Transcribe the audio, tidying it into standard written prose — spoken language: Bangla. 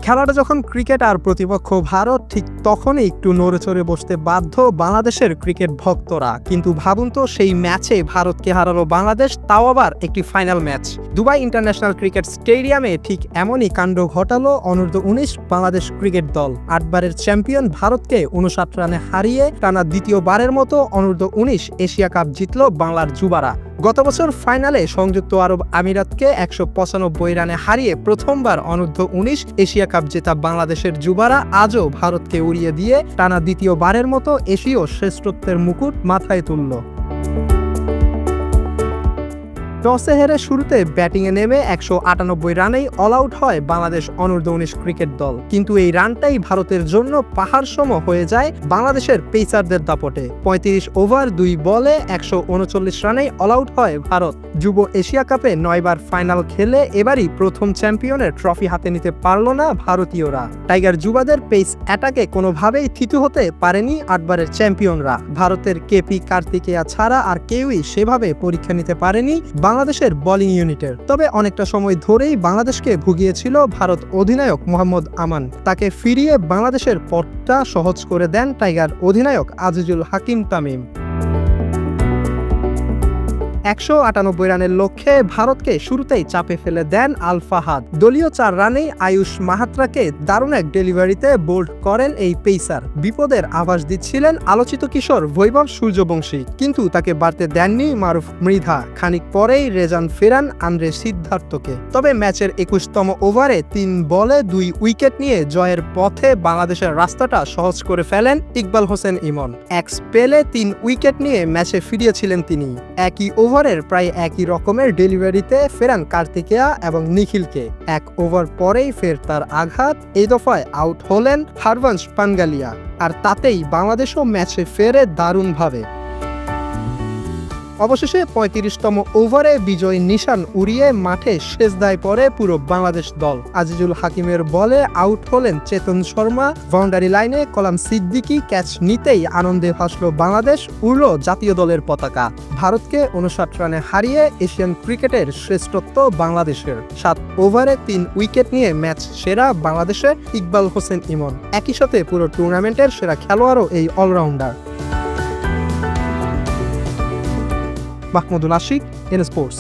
খেলাটা যখন ক্রিকেট আর প্রতিপক্ষ ভারত, ঠিক তখনই একটু নড়েচড়ে বসতে বাধ্য বাংলাদেশের ক্রিকেট ভক্তরা। কিন্তু ভাবুন তো, সেই ম্যাচে ভারতকে হারালো বাংলাদেশ, তাও আবার একটি final match. Dubai international cricket স্টেডিয়ামে ঠিক এমনই কাণ্ড ঘটালো অনূর্ধ্ব-19 বাংলাদেশ ক্রিকেট দল। 8 বারের চ্যাম্পিয়ন ভারতকে 59 রানে হারিয়ে টানা দ্বিতীয়বারের মতো অনূর্ধ্ব-19 এশিয়া কাপ জিতল বাংলার যুবারা। গত বছর ফাইনালে সংযুক্ত আরব আমিরাতকে 195 রানে হারিয়ে প্রথমবার অনূর্ধ্ব-19 এশিয়া কাপ জেতা বাংলাদেশের যুবারা আজও ভারতকে উড়িয়ে দিয়ে টানা দ্বিতীয়বারের মতো এশীয় শ্রেষ্ঠত্বের মুকুট মাথায় তুলল। টসে হেরে শুরুতে ব্যাটিংয়ে নেমে 198 রানেই অল আউট হয় বাংলাদেশ অনূর্ধ্ব-19 ক্রিকেট দল। কিন্তু এই রানটাই ভারতের জন্য পাহাড়সম হয়ে যায় বাংলাদেশের পেসারদের দাপটে। 35 ওভার 2 বলে 139 রানেই অল আউট হয় ভারত। যুব এশিয়া কাপে 9 বার ফাইনাল খেলে এবারই প্রথম চ্যাম্পিয়নের ট্রফি হাতে নিতে পারল না ভারতীয়রা। টাইগার যুবাদের পেস অ্যাটাকে কোনোভাবেই থিতু হতে পারেনি 8 বারের চ্যাম্পিয়নরা। ভারতের কেপি কার্তিকেয়া ছাড়া আর কেউই সেভাবে পরীক্ষা নিতে পারেনি বাংলাদেশের বোলিং ইউনিটের। তবে অনেকটা সময় ধরেই বাংলাদেশকে ভুগিয়েছিল ভারত অধিনায়ক মোহাম্মদ আমান। তাকে ফিরিয়ে বাংলাদেশের পথটা সহজ করে দেন টাইগার অধিনায়ক আজিজুল হাকিম তামিম। 198 রানের লক্ষ্যে ভারতকে শুরুতেই চাপে ফেলে দেন আল ফাহাদ। দলীয় 4 রানেই আয়ুষ মাহাত্রাকে দারুণ এক ডেলিভারিতে বোল্ড করেন এই পেসার। বিপদের আভাস দিচ্ছিলেন আলোচিত কিশোর বৈভব সূর্যবংশী, কিন্তু তাকে বাড়তে দেননি মারুফ মৃধা। খানিক পরেই রেজান ফেরান আন্দ্রে সিদ্ধার্থকে। তবে ম্যাচের 21তম ওভারে 3 বলে 2 উইকেট নিয়ে জয়ের পথে বাংলাদেশের রাস্তাটা সহজ করে ফেলেন ইকবাল হোসেন ইমন। এক স্পেলে 3 উইকেট নিয়ে ম্যাচে ফিরিয়েছিলেন তিনি। একই ওভারের প্রায় একই রকমের ডেলিভারিতে ফেরান কার্তিকেয়া এবং নিখিলকে। 1 ওভার পরেই ফের তার আঘাত। এই দফায় আউট হলেন হারভাঞ্জ পানগালিয়া। আর তাতেই বাংলাদেশও ম্যাচে ফেরে দারুণভাবে। অবশেষে 35তম ওভারে বিজয় নিশান উড়িয়ে মাঠে সেজদায় পড়ে পুরো বাংলাদেশ দল। আজিজুল হাকিমের বলে আউট হলেন চেতন শর্মা। বাউন্ডারি লাইনে কলাম সিদ্দিকী ক্যাচ নিতেই আনন্দে ভাসল বাংলাদেশ, উড়ল জাতীয় দলের পতাকা। ভারতকে 59 রানে হারিয়ে এশিয়ান ক্রিকেটের শ্রেষ্ঠত্ব বাংলাদেশের। 7 ওভারে 3 উইকেট নিয়ে ম্যাচ সেরা বাংলাদেশের ইকবাল হোসেন ইমন। একই সাথে পুরো টুর্নামেন্টের সেরা খেলোয়াড়ও এই allrounder. Mahmudul Ashik, N sports.